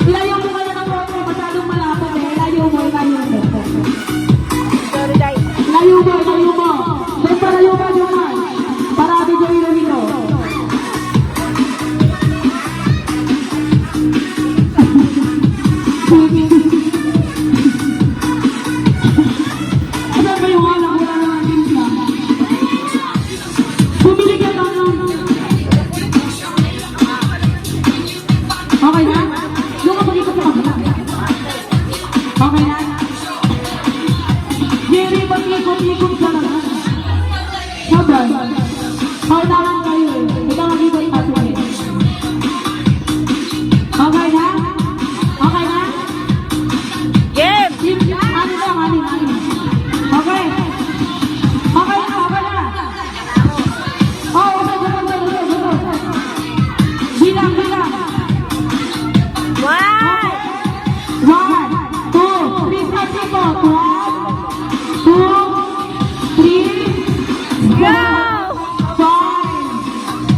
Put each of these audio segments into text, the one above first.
Ilayo mo kayo ng konti, masyadong malapit eh. Ilayo mo, ilayo mo. Ilayo mo, ilayo mo. Doon pa layo ka naman. Parado dyan ilo-ilo. Ano ba yung alam? Wala naman din siya. Bumili ka lang ng... Okay na? Doon ka pag-ikot sa kabila. Okay na? Jerry, pag-ikot-ikot ka lang. Sabay. Paunahan kayo eh. Ikaw mag-ikot pa siya. Okay na? Okay na? Game! Ano lang, ano? Okay. Okay na, okay na. Oh, okay, okay. Bilang, bilang. One! 1, 2, 3, start dito. 1, 2, 3, Go! 5,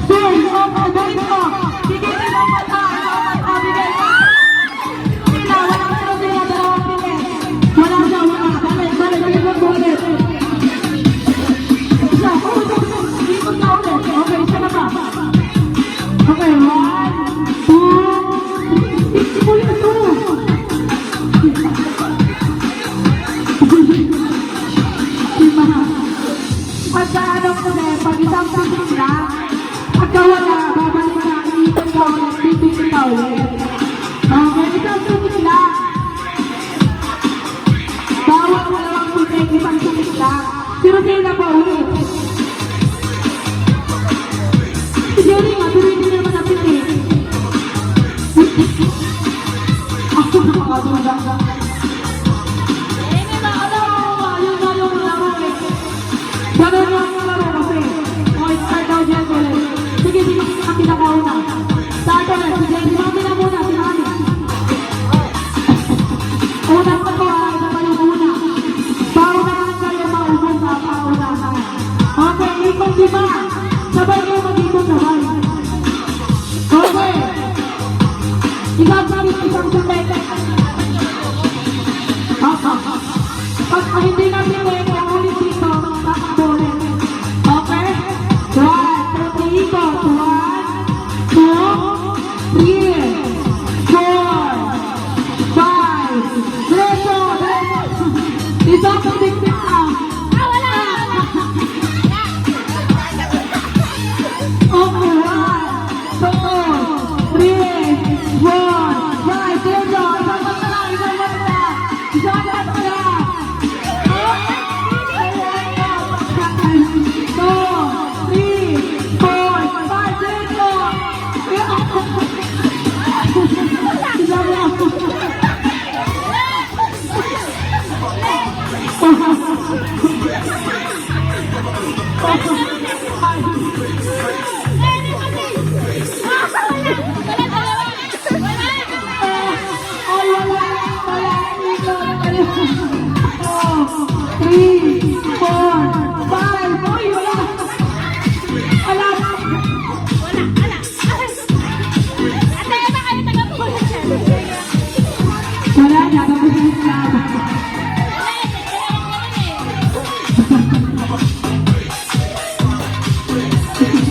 6, 7, gawin mo. Sige, ilang mata, bigay mo. Sila, walang pero sila, dalawang pilit. Wala siya, wala. Balik, ikot mo ulit. Isa, ikot na ulit. Okay, isa na pa. Okay, 1, 2, 3, ulit ito. Pagka ano ko na, pag isang pisit na, pagka wala, babalik na, iikot ka ulit, pipisit ka ulit. Okay, isang pisit na. Bawat dalawang pisit, isang pisit na. Pero sila pa ulit. Sige ulit nga, tuloy din naman ang pisit. Ako nakakadula. Ganun lang yung laro kasi. O, start daw dyan ulit. Sige, sige, ang pinakauna. Start ulit. Sige, sinami na muna, sinami. Una pa to, isa pa yung una. Pauna lang kayo maubos sa pauna na. Okay, ikot diba? Sabay kayo mag-ikot sabay. Okay. Isang sabit, isang sabit.